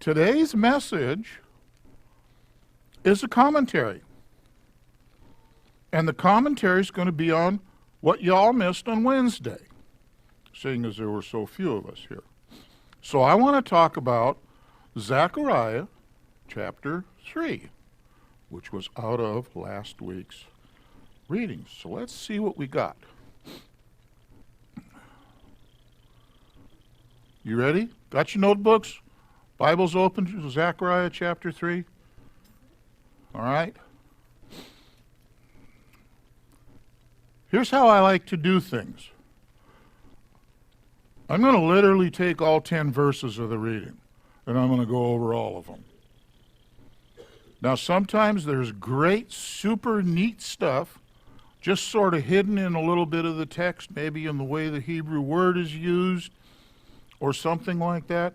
Today's message is a commentary. And the commentary is going to be on what y'all missed on Wednesday, seeing as there were so few of us here. So I want to talk about Zechariah Chapter 3, which was out of last week's readings. So let's see what we got. You ready? Got your notebooks? Bibles open to Zechariah Chapter 3? All right. Here's how I like to do things. I'm going to literally take all 10 verses of the reading, and I'm going to go over all of them. Now, sometimes there's great, super neat stuff just sort of hidden in a little bit of the text, maybe in the way the Hebrew word is used, or something like that,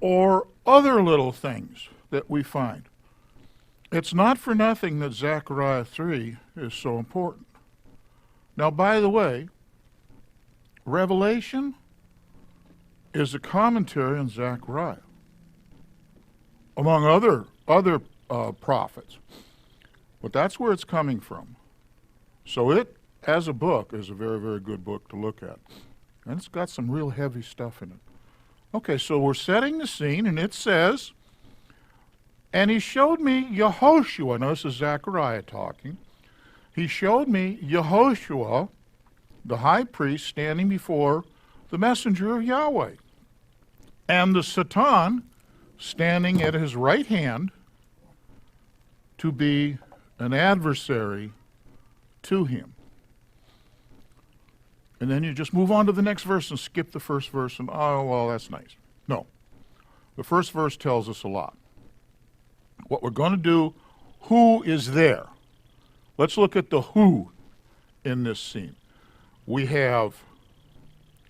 or other little things that we find. It's not for nothing that Zechariah 3 is so important. Now, by the way, Revelation is a commentary on Zechariah, among other prophets. But that's where it's coming from. So it, as a book, is a very, very good book to look at. And it's got some real heavy stuff in it. Okay, so we're setting the scene, and it says, "And he showed me Yehoshua." Now, this is Zechariah talking. "He showed me Yehoshua, the high priest, standing before the messenger of Yahweh, and the Satan standing at his right hand to be an adversary to him." And then you just move on to the next verse and skip the first verse and, oh, well, that's nice. No. The first verse tells us a lot. What we're going to do, who is there? Let's look at the who in this scene. We have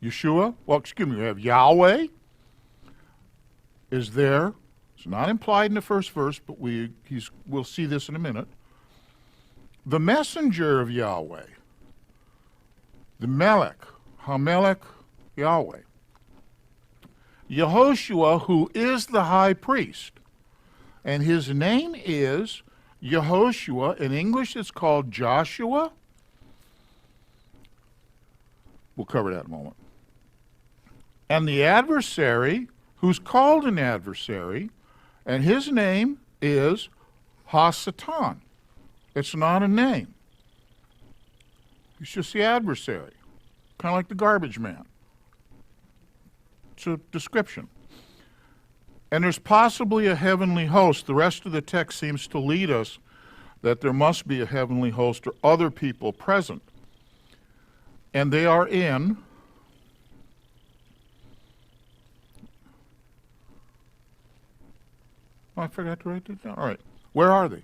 Yeshua. Well, excuse me, we have Yahweh is there. It's not implied in the first verse, but we'll see this in a minute. The messenger of Yahweh. The Melech, HaMelech, Yahweh. Yehoshua, who is the high priest. And his name is Yehoshua. In English, it's called Joshua. We'll cover that in a moment. And the adversary, who's called an adversary, and his name is Ha-Satan. It's not a name. It's just the adversary, kind of like the garbage man. It's a description. And there's possibly a heavenly host. The rest of the text seems to lead us that there must be a heavenly host or other people present. And they are in I forgot to write that down. All right. Where are they?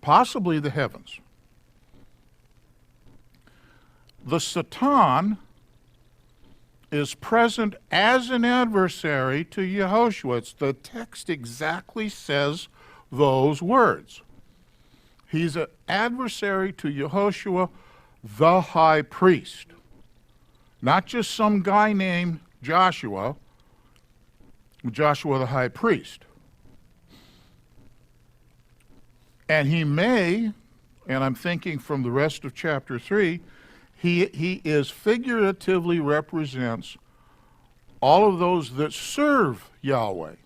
Possibly the heavens. The Satan is present as an adversary to Yehoshua. The text exactly says those words. He's an adversary to Yehoshua, the high priest. Not just some guy named Joshua the high priest. And he may, and I'm thinking from the rest of chapter 3, he is figuratively represents all of those that serve Yahweh,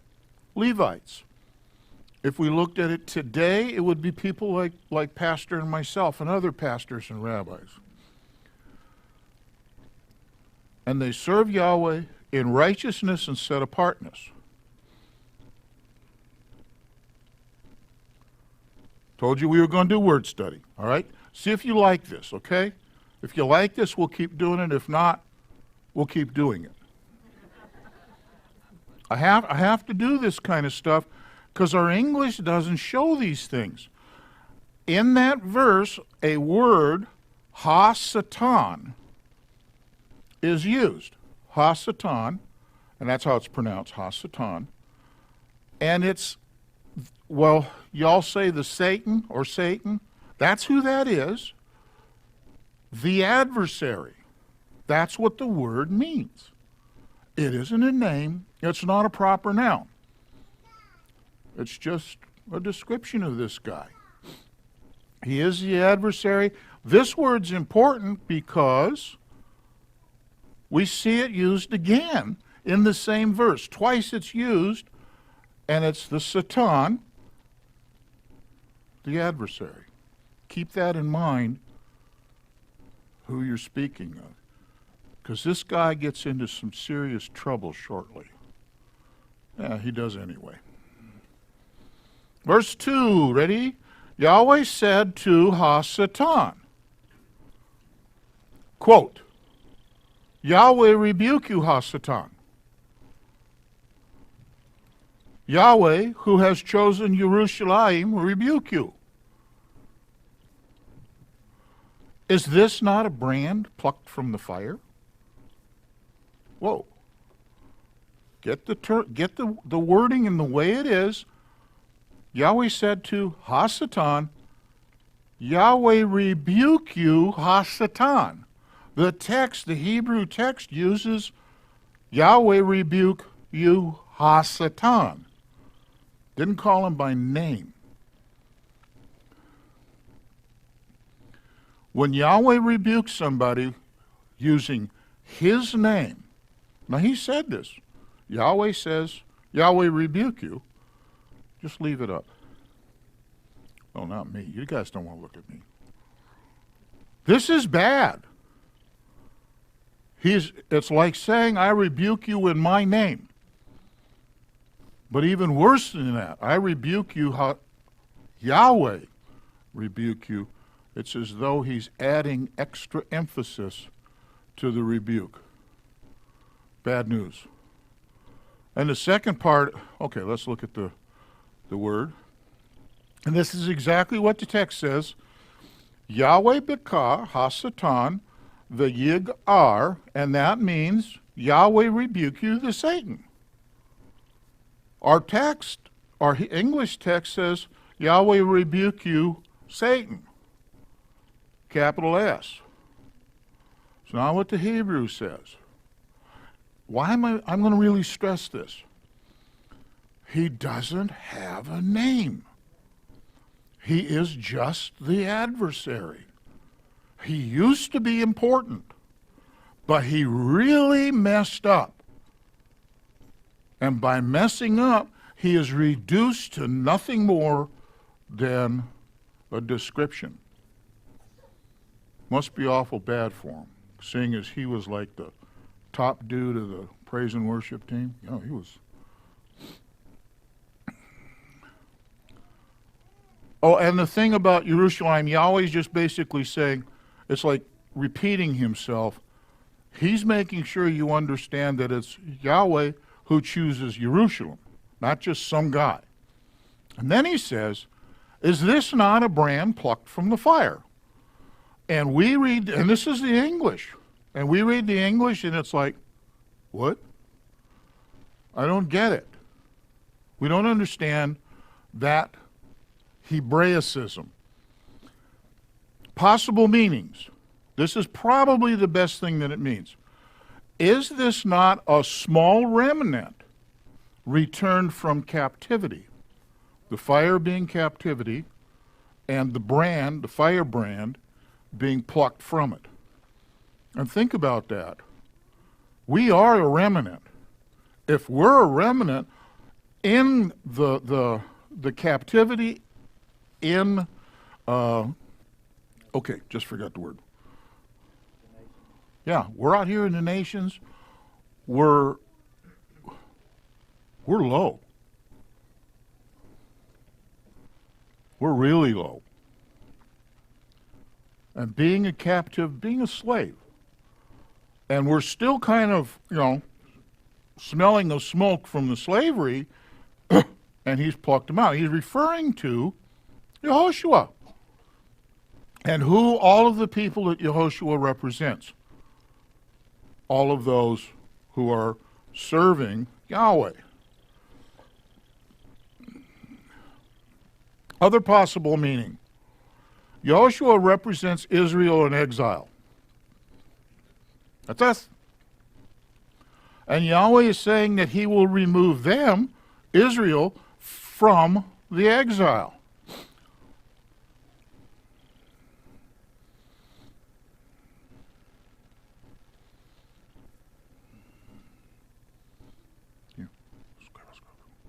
Levites. If we looked at it today, it would be people like Pastor and myself and other pastors and rabbis. And they serve Yahweh in righteousness and set apartness. Told you we were going to do word study, all right? See if you like this, okay? If you like this, we'll keep doing it. If not, we'll keep doing it. I have to do this kind of stuff because our English doesn't show these things. In that verse, a word, Ha-Satan, is used. Ha-Satan, and that's how it's pronounced, Ha-Satan. And it's, well, y'all say the Satan or Satan. That's who that is. The adversary. That's what the word means. It isn't a name. It's not a proper noun. It's just a description of this guy. He is the adversary. This word's important because we see it used again in the same verse. Twice it's used, and it's the Satan, the adversary. Keep that in mind, who you're speaking of, because this guy gets into some serious trouble shortly. Yeah, he does anyway. Verse 2, ready? Yahweh said to Ha-Satan, quote, Yahweh rebuke you, Ha-Satan. Yahweh, who has chosen Jerusalem, rebuke you. Is this not a brand plucked from the fire? Whoa. Get the wording in the way it is. Yahweh said to Ha-Satan, Yahweh rebuke you, Ha-Satan. The text, the Hebrew text, uses Yahweh rebuke you, Ha-Satan. Didn't call him by name. When Yahweh rebukes somebody using his name, now he said this. Yahweh says, Yahweh rebuke you. Just leave it up. Oh, not me. You guys don't want to look at me. This is bad. It's like saying, I rebuke you in my name. But even worse than that, I rebuke you, Yahweh rebuke you. It's as though he's adding extra emphasis to the rebuke. Bad news. And the second part, okay, let's look at the word. And this is exactly what the text says. Yahweh Bekah Ha-Satan the Yig-ar, and that means Yahweh rebuke you, the Satan. Our English text says, Yahweh rebuke you, Satan. Capital S. It's not what the Hebrew says. Why am I'm going to really stress this. He doesn't have a name. He is just the adversary. He used to be important, but he really messed up. And by messing up, he is reduced to nothing more than a description. Must be awful bad for him, seeing as he was like the top dude of the praise and worship team. You know, he was. Oh, and the thing about Jerusalem, Yahweh's just basically saying, it's like repeating himself. He's making sure you understand that it's Yahweh who chooses Jerusalem, not just some guy. And then he says, is this not a brand plucked from the fire? And we read, and this is the English, and we read the English and it's like, what? I don't get it. We don't understand that Hebraicism. Possible meanings. This is probably the best thing that it means. Is this not a small remnant returned from captivity? The fire being captivity, and the brand, the firebrand, being plucked from it. And think about that. We are a remnant. If we're a remnant in the captivity, in okay, just forgot the word. Yeah, we're out here in the nations. We're low. We're really low. And being a captive, being a slave. And we're still kind of, smelling the smoke from the slavery, and he's plucked them out. He's referring to Yehoshua. And who all of the people that Yehoshua represents. All of those who are serving Yahweh. Other possible meaning. Yehoshua represents Israel in exile. That's us. And Yahweh is saying that he will remove them, Israel, from the exile.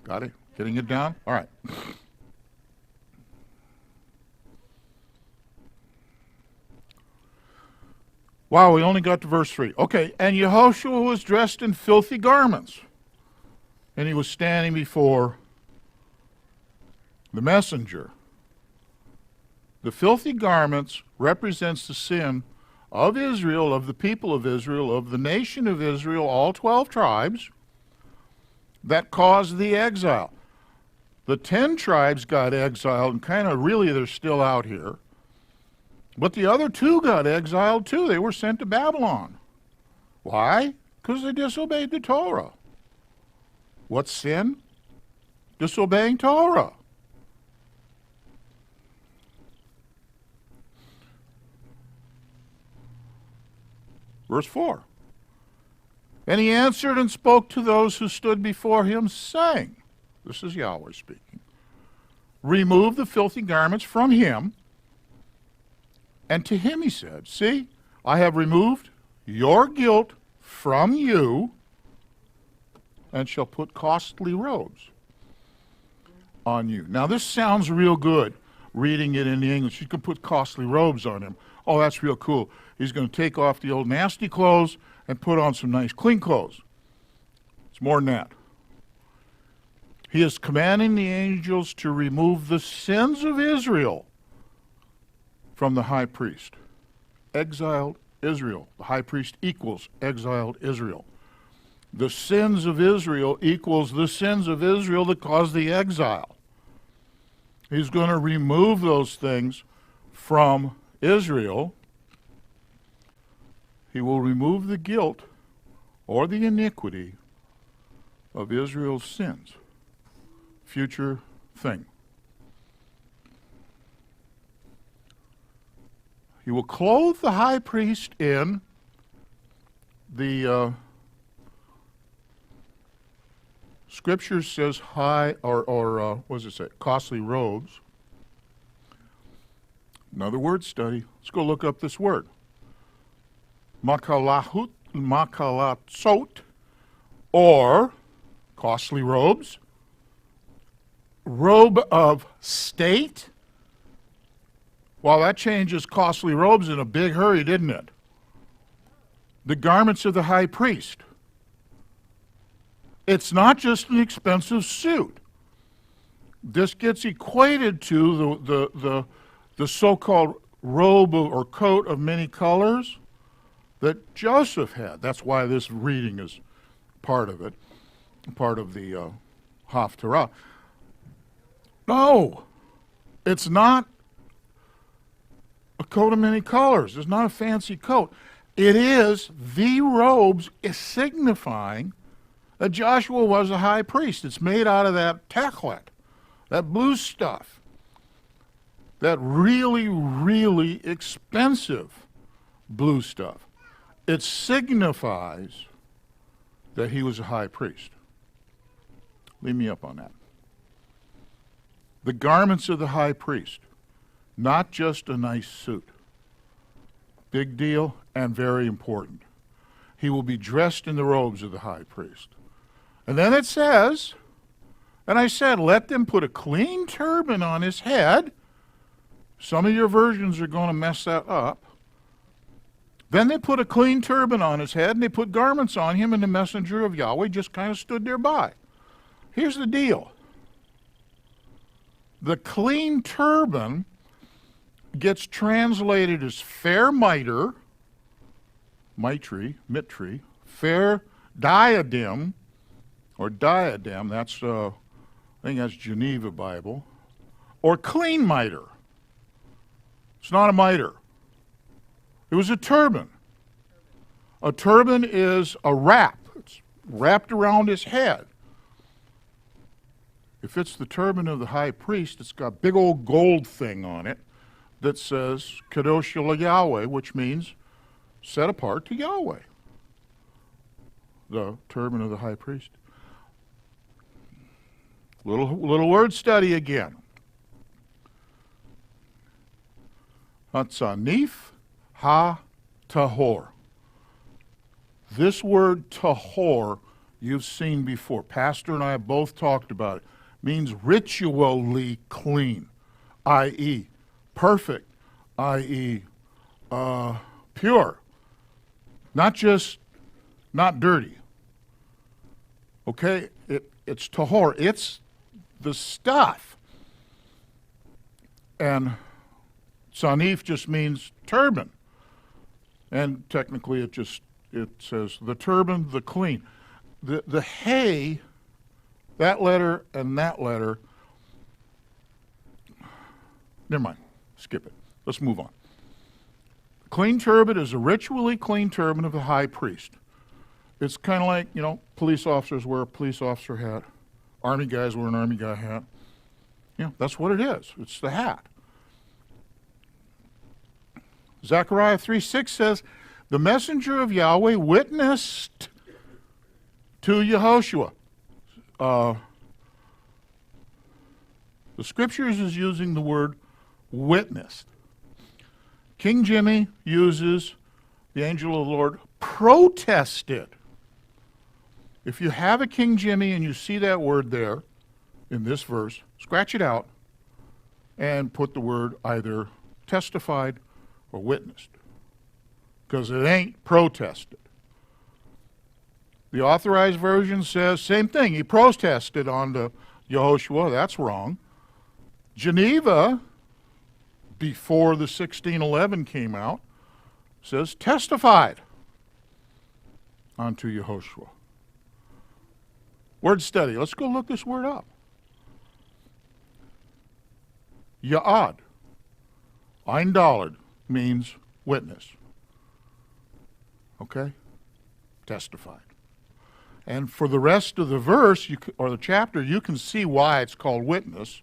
Got it? Getting it down? All right. Wow, we only got to verse 3. Okay, and Yehoshua was dressed in filthy garments, and he was standing before the messenger. The filthy garments represents the sin of Israel, of the people of Israel, of the nation of Israel, all 12 tribes, that caused the exile. The 10 tribes got exiled, and kind of really they're still out here. But the other 2 got exiled too. They were sent to Babylon. Why? Because they disobeyed the Torah. What's sin? Disobeying Torah. Verse 4. And he answered and spoke to those who stood before him, saying, this is Yahweh speaking, remove the filthy garments from him. And to him he said, see, I have removed your guilt from you, and shall put costly robes on you. Now this sounds real good, reading it in the English. You can put costly robes on him. Oh, that's real cool. He's going to take off the old nasty clothes and put on some nice clean clothes. It's more than that. He is commanding the angels to remove the sins of Israel from the high priest. Exiled Israel. The high priest equals exiled Israel. The sins of Israel equals the sins of Israel that caused the exile. He's going to remove those things from Israel. He will remove the guilt or the iniquity of Israel's sins. Future thing. He will clothe the high priest in the Scripture says high or what does it say? Costly robes. Another word study. Let's go look up this word. Makalatsot, or costly robes. Robe of state. Well, that changes costly robes in a big hurry, didn't it? The garments of the high priest. It's not just an expensive suit. This gets equated to the so-called robe or coat of many colors that Joseph had. That's why this reading is part of it, part of the Haftarah. No, it's not a coat of many colors. It's not a fancy coat. It is the robes signifying that Joshua was a high priest. It's made out of that techlet, that blue stuff, that really, really expensive blue stuff. It signifies that he was a high priest. Leave me up on that. The garments of the high priest, not just a nice suit. Big deal and very important. He will be dressed in the robes of the high priest. And then it says, and I said, let them put a clean turban on his head. Some of your versions are going to mess that up. Then they put a clean turban on his head, and they put garments on him, and the messenger of Yahweh just kind of stood there by. Here's the deal. The clean turban gets translated as fair mitre, fair diadem, or diadem, that's, I think that's Geneva Bible, or clean mitre. It's not a mitre. It was a turban. A turban is a wrap. It's wrapped around his head. If it's the turban of the high priest, it's got a big old gold thing on it that says Kadosh Yahweh, which means set apart to Yahweh. the turban of the high priest. Little word study again. Hatzanif ha-tahor. This word tahor you've seen before. Pastor and I have both talked about it. Means ritually clean, i.e. perfect, i.e. Pure. Not just not dirty. Okay? It's tahor. It's the stuff. And sanif just means turban. And technically it says the turban, the clean. The hay, that letter and that letter, never mind, skip it. Let's move on. Clean turban is a ritually clean turban of the high priest. It's kind of like, police officers wear a police officer hat. Army guys wear an army guy hat. That's what it is. It's the hat. Zechariah 3:6 says, the messenger of Yahweh witnessed to Yehoshua. The scriptures is using the word witnessed. King Jimmy uses the angel of the Lord protested. If you have a King Jimmy and you see that word there in this verse, scratch it out and put the word either testified or witnessed, because it ain't protested. The Authorized Version says same thing. He protested on to Yehoshua. That's wrong. Geneva, before the 1611 came out, says testified unto Yehoshua. Word study. Let's go look this word up. Ya'ad, Ein Daled, means witness. Okay? Testified. And for the rest of the verse, or the chapter, you can see why it's called witness.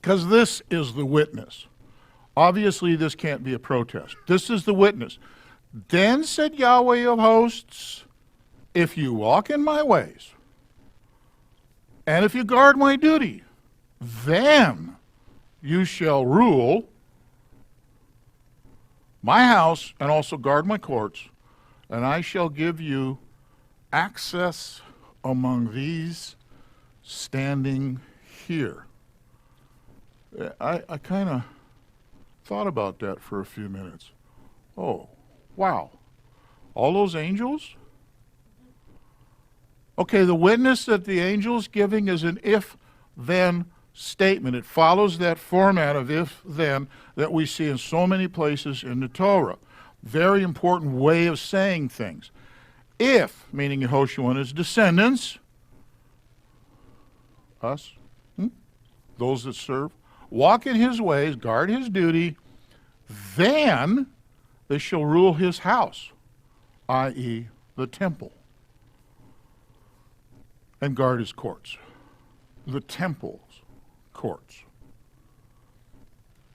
Because this is the witness. Obviously, this can't be a protest. This is the witness. Then said Yahweh of hosts, if you walk in my ways, and if you guard my duty, then you shall rule my house and also guard my courts, and I shall give you access among these standing here. I kind of thought about that for a few minutes. Oh, wow. All those angels? Okay, the witness that the angel's giving is an if-then statement. It follows that format of if-then that we see in so many places in the Torah. Very important way of saying things. If, meaning Yehoshua and his descendants, us, those that serve, walk in his ways, guard his duty, then they shall rule his house, i.e. the temple, and guard his courts, the temple's courts.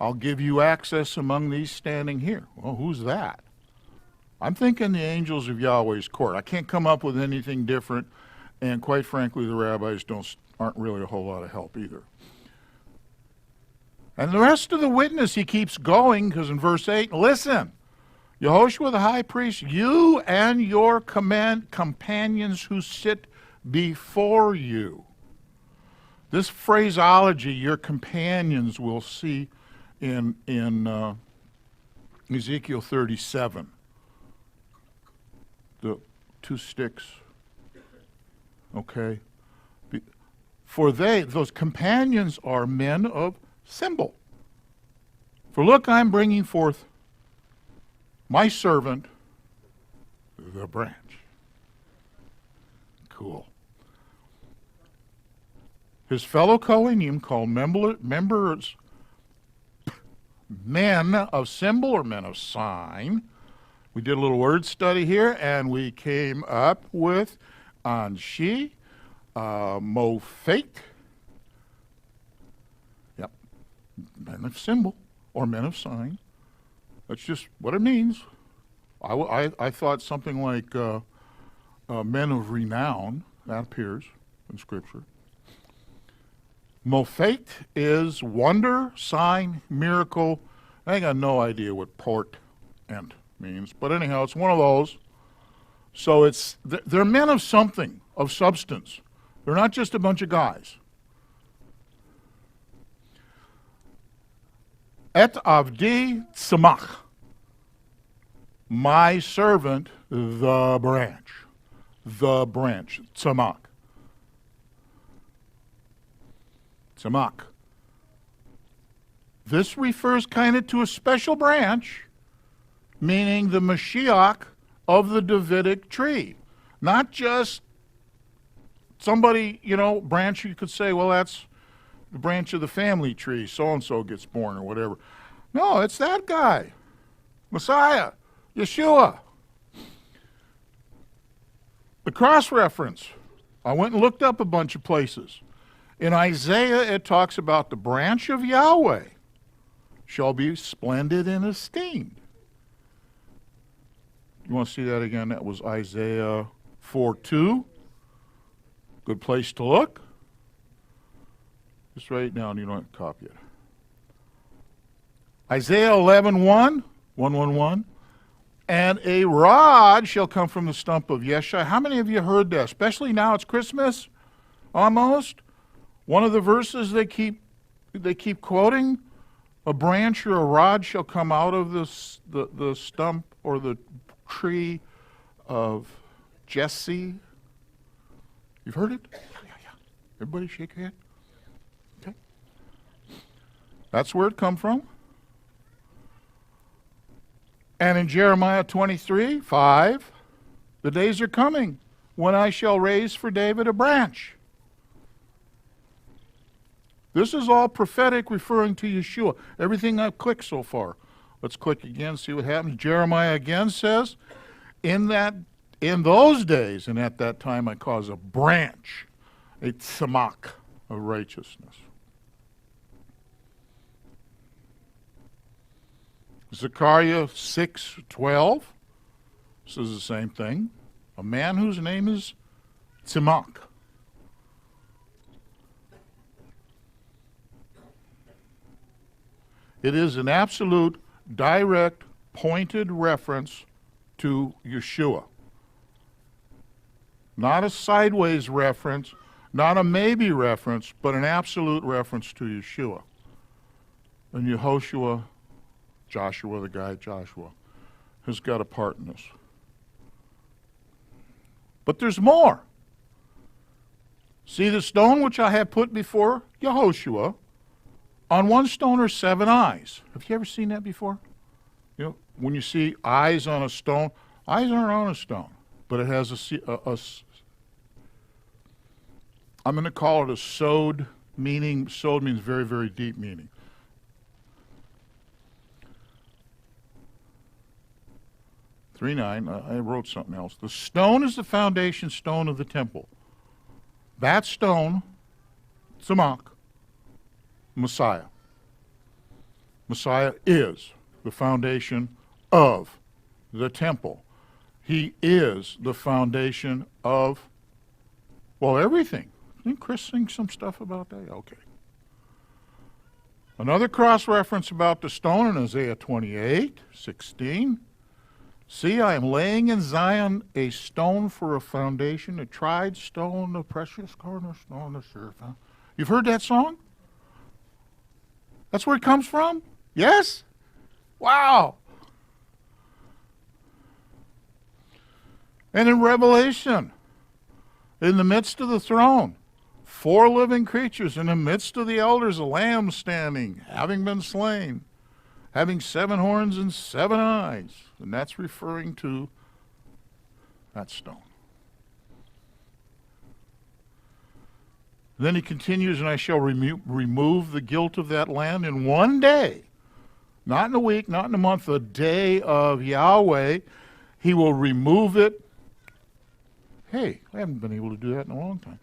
I'll give you access among these standing here. Well, who's that? I'm thinking the angels of Yahweh's court. I can't come up with anything different, and quite frankly, the rabbis aren't really a whole lot of help either. And the rest of the witness, he keeps going, because in verse 8, listen, Yehoshua the high priest, you and your companions who sit before you. This phraseology, your companions, we'll see in Ezekiel 37. The two sticks, okay? For those companions are men of symbol. For look, I'm bringing forth my servant, the branch. Cool. His fellow Kohanim, called members, men of symbol or men of sign. We did a little word study here, and we came up with Anshi, Mofate. Yep, men of symbol or men of sign. That's just what it means. I thought something like men of renown, that appears in Scripture. Mofet is wonder, sign, miracle. I got no idea what portent means, but anyhow, it's one of those. So they're men of something, of substance. They're not just a bunch of guys. Et avdi tzemach, my servant, the branch, tzemach. Tzemach. This refers kind of to a special branch, meaning the Mashiach of the Davidic tree. Not just somebody, branch you could say, well, that's the branch of the family tree, so-and-so gets born or whatever. No, it's that guy, Messiah, Yeshua. The cross-reference, I went and looked up a bunch of places. In Isaiah, it talks about the branch of Yahweh shall be splendid and esteemed. You want to see that again? That was Isaiah 4:2. Good place to look. Just write it down. You don't have to copy it. Isaiah 11:1, 1:1. And a rod shall come from the stump of Yeshai. How many of you heard that? Especially now it's Christmas, almost. One of the verses they keep quoting, a branch or a rod shall come out of the stump or the tree of Jesse. You've heard it? Yeah. Everybody shake your head. Okay. That's where it come from. And in Jeremiah 23:5, the days are coming when I shall raise for David a branch. This is all prophetic, referring to Yeshua. Everything I've clicked so far. Let's click again, see what happens. Jeremiah again says, in those days, and at that time I cause a branch, a tzemach of righteousness. Zechariah 6:12 says the same thing. A man whose name is tzemach. It is an absolute, direct, pointed reference to Yeshua. Not a sideways reference, not a maybe reference, but an absolute reference to Yeshua. And Yehoshua, Joshua, the guy Joshua, has got a part in this. But there's more. See the stone which I have put before Yehoshua, on one stone are 7 eyes. Have you ever seen that before? When you see eyes on a stone, eyes aren't on a stone, but it has I'm going to call it a sod meaning. Sod means very, very deep meaning. Three 9. I wrote something else. The stone is the foundation stone of the temple. That stone, tzemach, Messiah. Messiah is the foundation of the temple. He is the foundation of, everything. Didn't Chris sing some stuff about that? Okay. Another cross-reference about the stone in Isaiah 28:16. See, I am laying in Zion a stone for a foundation, a tried stone, a precious cornerstone, the serpent. You've heard that song? That's where it comes from? Yes? Wow. And in Revelation, in the midst of the throne, 4 living creatures, in the midst of the elders, a lamb standing, having been slain, having 7 horns and 7 eyes. And that's referring to that stone. Then he continues, and I shall remove the guilt of that land in one day. Not in a week, not in a month, the day of Yahweh. He will remove it. Hey, I haven't been able to do that in a long time.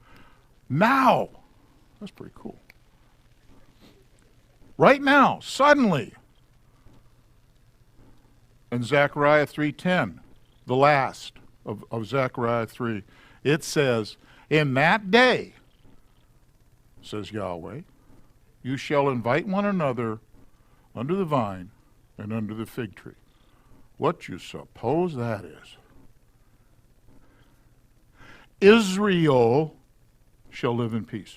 Now. That's pretty cool. Right now, suddenly. In Zechariah 3:10, the last of Zechariah 3, it says, in that day, says Yahweh, you shall invite one another under the vine and under the fig tree. What you suppose that is? Israel shall live in peace.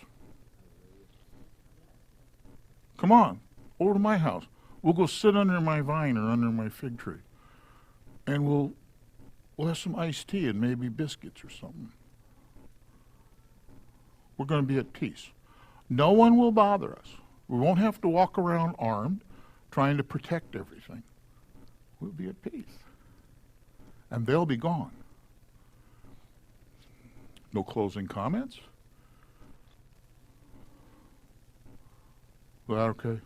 Come on, over to my house. We'll go sit under my vine or under my fig tree. And we'll have some iced tea and maybe biscuits or something. We're going to be at peace. No one will bother us. We won't have to walk around armed trying to protect everything. We'll be at peace. And they'll be gone. No closing comments? Well, okay.